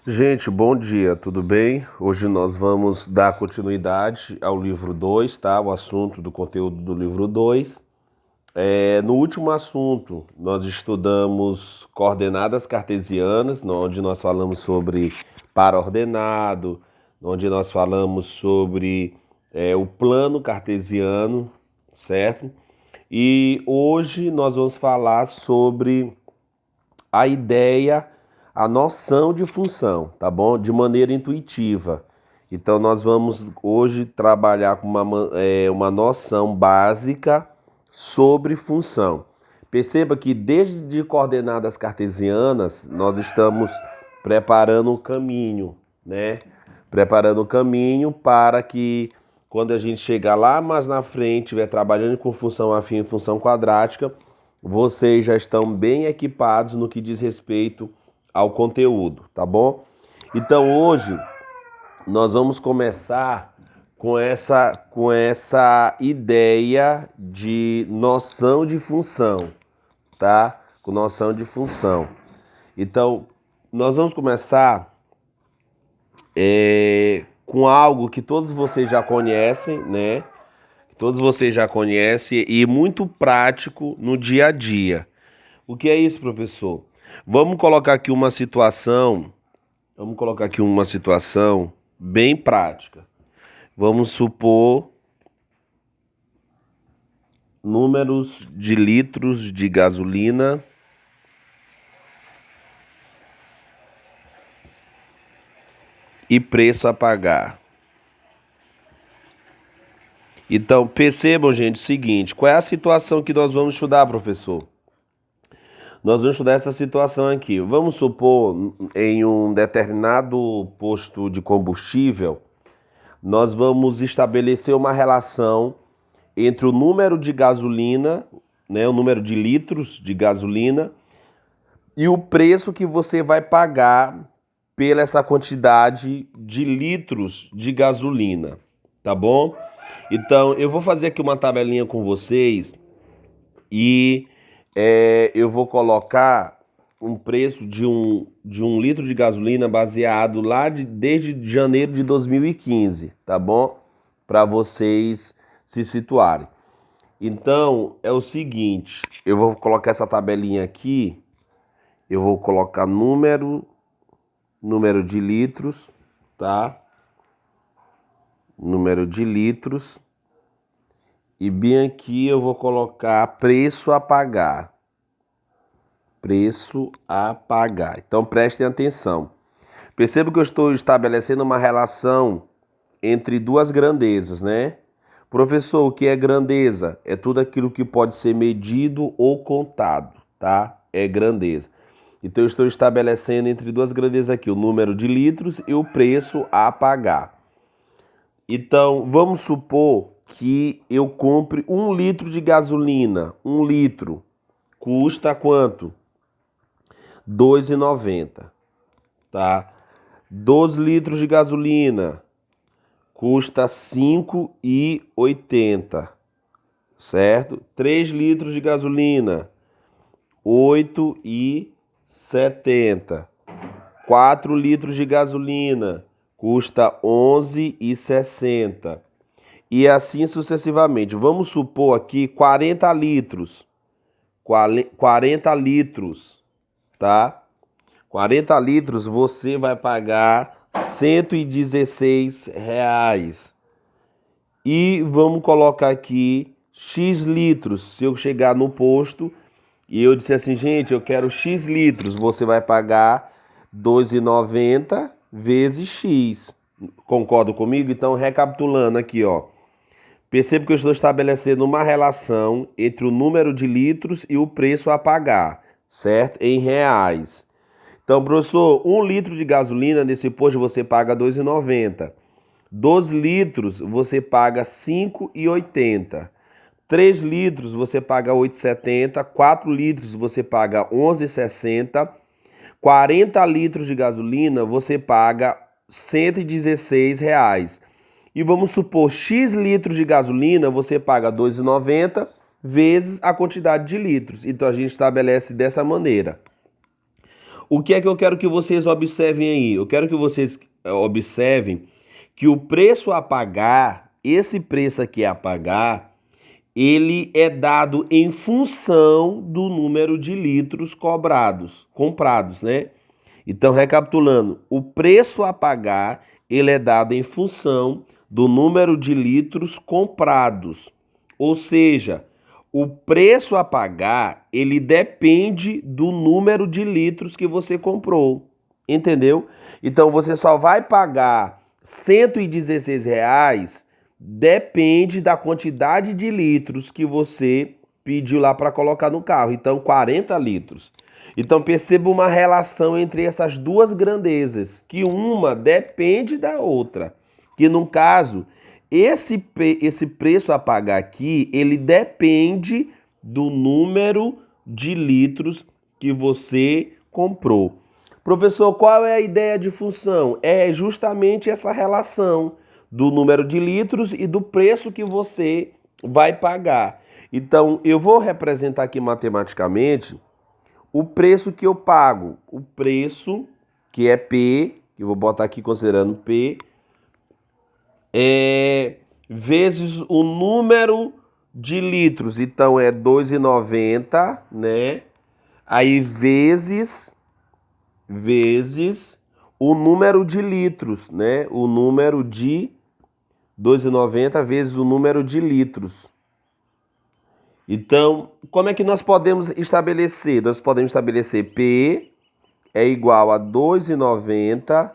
Gente, bom dia, tudo bem? Hoje nós vamos dar continuidade ao livro 2, tá? O assunto do conteúdo do livro 2. No último assunto, nós estudamos coordenadas cartesianas, onde nós falamos sobre para-ordenado, onde nós falamos sobre o plano cartesiano, certo? E hoje nós vamos falar sobre a ideia, a noção de função, tá bom? De maneira intuitiva. Então nós vamos hoje trabalhar com uma noção básica sobre função. Perceba que desde coordenadas cartesianas nós estamos preparando o caminho, né? Preparando o caminho para que quando a gente chegar lá mais na frente, estiver trabalhando com função afim e função quadrática, vocês já estão bem equipados no que diz respeito ao conteúdo, tá bom? Então hoje nós vamos começar com essa ideia de noção de função, tá? Com noção de função. Então nós vamos começar com algo que todos vocês já conhecem, né? Todos vocês já conhecem e muito prático no dia a dia. O que é isso, professor? Vamos colocar aqui uma situação bem prática. Vamos supor números de litros de gasolina e preço a pagar. Então, percebam, gente, o seguinte, qual é a situação que nós vamos estudar, professor? Nós vamos estudar essa situação aqui. Vamos supor, em um determinado posto de combustível, nós vamos estabelecer uma relação entre o número de gasolina, né, o número de litros de gasolina, e o preço que você vai pagar pela essa quantidade de litros de gasolina, tá bom? Então, eu vou fazer aqui uma tabelinha com vocês e eu vou colocar um preço de um litro de gasolina baseado desde janeiro de 2015, tá bom? Para vocês se situarem. Então, é o seguinte, eu vou colocar essa tabelinha aqui, eu vou colocar número de litros, tá? Número de litros. E bem aqui eu vou colocar preço a pagar. Preço a pagar. Então prestem atenção. Perceba que eu estou estabelecendo uma relação entre duas grandezas, né? Professor, o que é grandeza? É tudo aquilo que pode ser medido ou contado, tá? É grandeza. Então eu estou estabelecendo entre duas grandezas aqui o número de litros e o preço a pagar. Então vamos supor que eu compre 1 litro de gasolina. 1 litro custa quanto? R$ 2,90, tá? 2 litros de gasolina custa R$ 5,80, certo? 3 litros de gasolina, R$ 8,70. 4 litros de gasolina custa R$ 11,60. E assim sucessivamente. Vamos supor aqui 40 litros. 40 litros, tá? 40 litros você vai pagar R$ 116. E vamos colocar aqui X litros. Se eu chegar no posto e eu disser assim, gente, eu quero X litros, você vai pagar R$ 2,90 vezes X. Concorda comigo? Então, recapitulando aqui, ó. Percebo que eu estou estabelecendo uma relação entre o número de litros e o preço a pagar, certo? Em reais. Então, professor, 1 litro de gasolina nesse posto você paga R$ 2,90. 2 litros você paga R$ 5,80. 3 litros você paga R$ 8,70. 4 litros você paga R$ 11,60. 40 litros de gasolina você paga R$ 116. E vamos supor, X litros de gasolina você paga R$ 2,90 vezes a quantidade de litros. Então a gente estabelece dessa maneira. O que é que eu quero que vocês observem aí? Eu quero que vocês observem que o preço a pagar, esse preço aqui a pagar, ele é dado em função do número de litros comprados, né? Então, recapitulando, o preço a pagar, ele é dado em função do número de litros comprados. Ou seja, o preço a pagar, ele depende do número de litros que você comprou. Entendeu? Então, você só vai pagar R$ 116, depende da quantidade de litros que você pediu lá para colocar no carro. Então, 40 litros. Então perceba uma relação entre essas duas grandezas, que uma depende da outra. Que no caso, esse preço a pagar aqui, ele depende do número de litros que você comprou. Professor, qual é a ideia de função? É justamente essa relação do número de litros e do preço que você vai pagar. Então, eu vou representar aqui matematicamente o preço que eu pago, o preço que é P, que eu vou botar aqui considerando P, vezes o número de litros, então é 2,90, né? Aí vezes o número de litros, né? O número de 2,90 vezes o número de litros. Então, como é que nós podemos estabelecer? Nós podemos estabelecer P é igual a 2,90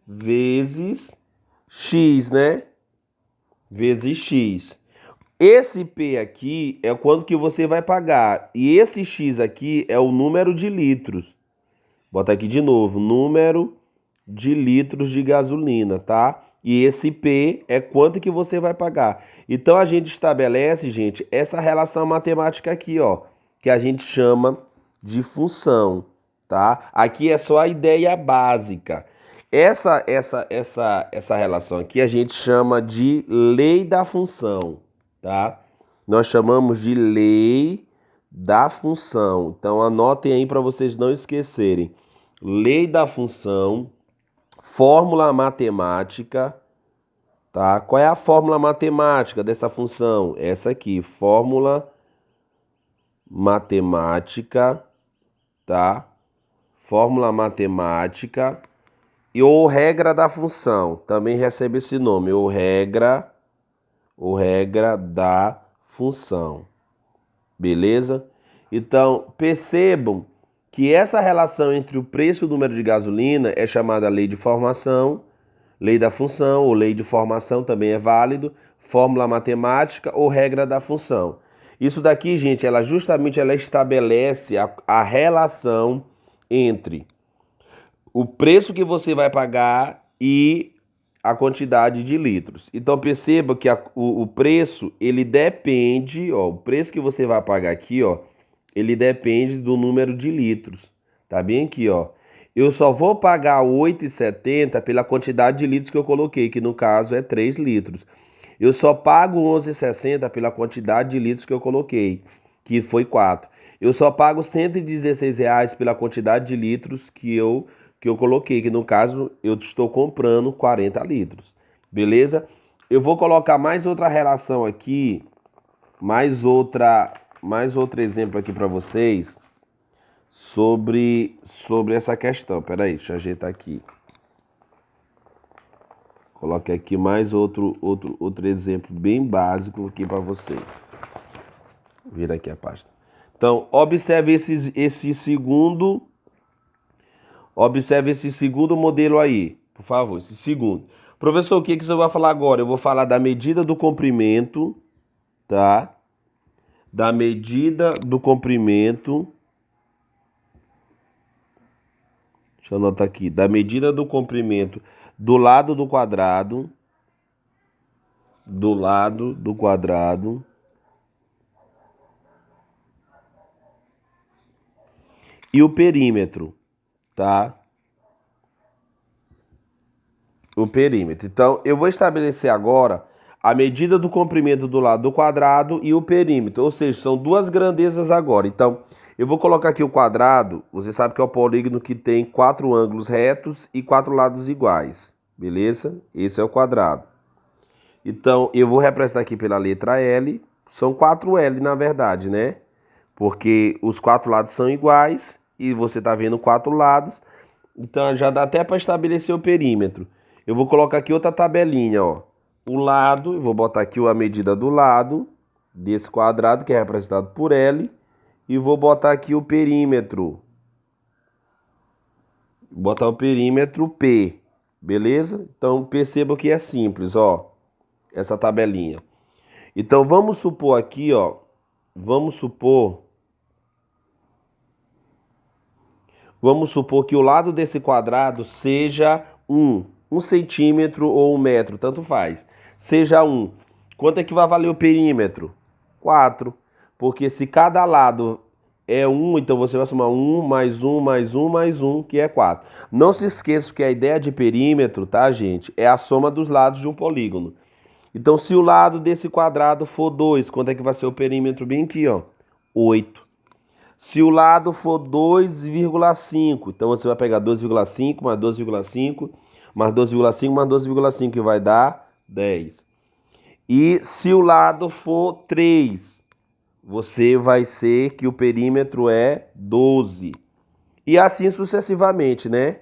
vezes X, né? Vezes X. Esse P aqui é quanto que você vai pagar. E esse X aqui é o número de litros. Bota aqui de novo, número de litros de gasolina, tá? E esse P é quanto que você vai pagar. Então a gente estabelece, gente, essa relação matemática aqui, ó, que a gente chama de função, tá? Aqui é só a ideia básica. Essa relação aqui a gente chama de lei da função, tá? Nós chamamos de lei da função. Então anotem aí para vocês não esquecerem. Lei da função, fórmula matemática, tá? Qual é a fórmula matemática dessa função? Essa aqui, fórmula matemática, tá? Fórmula matemática e ou regra da função, também recebe esse nome, ou regra da função. Beleza? Então, percebam que essa relação entre o preço e o número de gasolina é chamada lei de formação, lei da função ou lei de formação também é válido, fórmula matemática ou regra da função. Isso daqui, gente, ela estabelece a relação entre o preço que você vai pagar e a quantidade de litros. Então perceba que o preço, ele depende, ó, o preço que você vai pagar aqui, ó, ele depende do número de litros. Tá bem aqui, ó. Eu só vou pagar R$ 8,70 pela quantidade de litros que eu coloquei, que no caso é 3 litros. Eu só pago R$ 11,60 pela quantidade de litros que eu coloquei, que foi 4. Eu só pago R$ 116 pela quantidade de litros que eu coloquei, que no caso eu estou comprando 40 litros. Beleza? Eu vou colocar mais outra relação aqui, mais outro exemplo aqui para vocês sobre essa questão. Pera aí, deixa eu ajeitar aqui. Coloquei aqui mais outro exemplo bem básico aqui para vocês. Vira aqui a página. Então, observe esse segundo modelo aí, por favor, esse segundo. Professor, o que você vai falar agora? Eu vou falar da medida do comprimento, tá? Da medida do comprimento. Deixa eu anotar aqui. Da medida do comprimento do lado do quadrado. Do lado do quadrado. E o perímetro, tá? O perímetro. Então, eu vou estabelecer agora a medida do comprimento do lado do quadrado e o perímetro. Ou seja, são duas grandezas agora. Então, Eu vou colocar aqui o quadrado, você sabe que é o polígono que tem 4 ângulos retos e 4 lados iguais, beleza? Esse é o quadrado. Então, eu vou representar aqui pela letra L, são 4L na verdade, né? Porque os 4 lados são iguais e você está vendo 4 lados, então já dá até para estabelecer o perímetro. Eu vou colocar aqui outra tabelinha, ó. O lado, eu vou botar aqui a medida do lado desse quadrado, que é representado por L, e vou botar aqui o perímetro. Vou botar o perímetro P, beleza? Então perceba que é simples, ó, essa tabelinha. Então vamos supor aqui, ó, vamos supor que o lado desse quadrado seja 1 centímetro ou 1 metro, tanto faz. Seja 1. Quanto é que vai valer o perímetro? 4. Porque se cada lado é 1, então você vai somar 1 mais 1 mais 1 mais 1, que é 4. Não se esqueça que a ideia de perímetro, tá, gente, é a soma dos lados de um polígono. Então, se o lado desse quadrado for 2, quanto é que vai ser o perímetro bem aqui, ó? 8. Se o lado for 2,5, então você vai pegar 2,5 mais 2,5 mais 2,5 mais 2,5, que vai dar 10. E se o lado for 3, você vai ser que o perímetro é 12. E assim sucessivamente, né?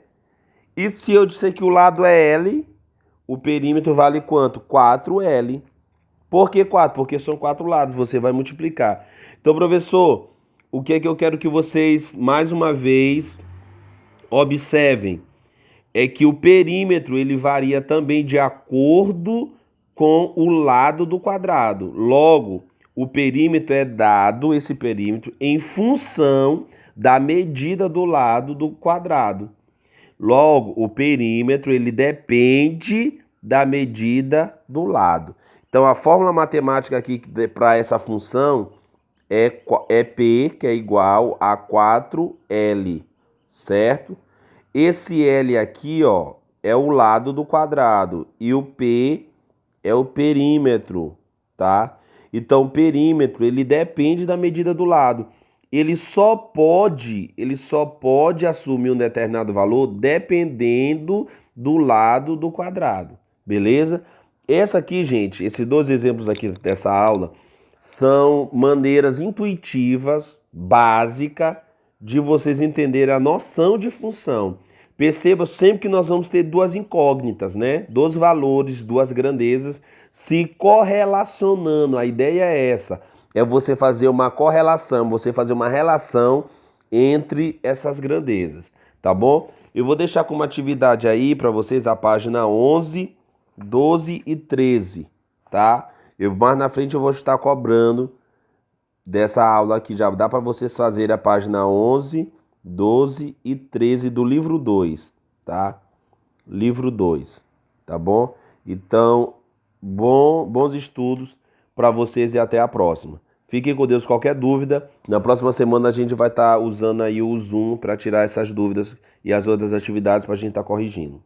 E se eu disser que o lado é L, o perímetro vale quanto? 4L. Por que 4? Porque são 4 lados, você vai multiplicar. Então, professor, o que é que eu quero que vocês, mais uma vez, observem? É que o perímetro ele varia também de acordo com o lado do quadrado. Logo, o perímetro é dado, esse perímetro, em função da medida do lado do quadrado. Logo, o perímetro ele depende da medida do lado. Então, a fórmula matemática aqui para essa função é P, que é igual a 4L, certo? Esse L aqui, ó, é o lado do quadrado e o P é o perímetro, tá? Então, o perímetro, ele depende da medida do lado. Ele só pode assumir um determinado valor dependendo do lado do quadrado, beleza? Essa aqui, gente, esses 2 exemplos aqui dessa aula são maneiras intuitivas, básicas, de vocês entenderem a noção de função. Perceba sempre que nós vamos ter 2 incógnitas, né? 2 valores, 2 grandezas se correlacionando. A ideia é essa, é você fazer uma correlação, você fazer uma relação entre essas grandezas, tá bom? Eu vou deixar como atividade aí para vocês a página 11, 12 e 13, tá? Mais na frente eu vou estar cobrando dessa aula aqui, já dá para vocês fazerem a página 11, 12 e 13 do livro 2, tá? Livro 2, tá bom? Então, bons estudos para vocês e até a próxima. Fiquem com Deus. Qualquer dúvida, na próxima semana a gente vai estar usando aí o Zoom para tirar essas dúvidas e as outras atividades para a gente estar corrigindo.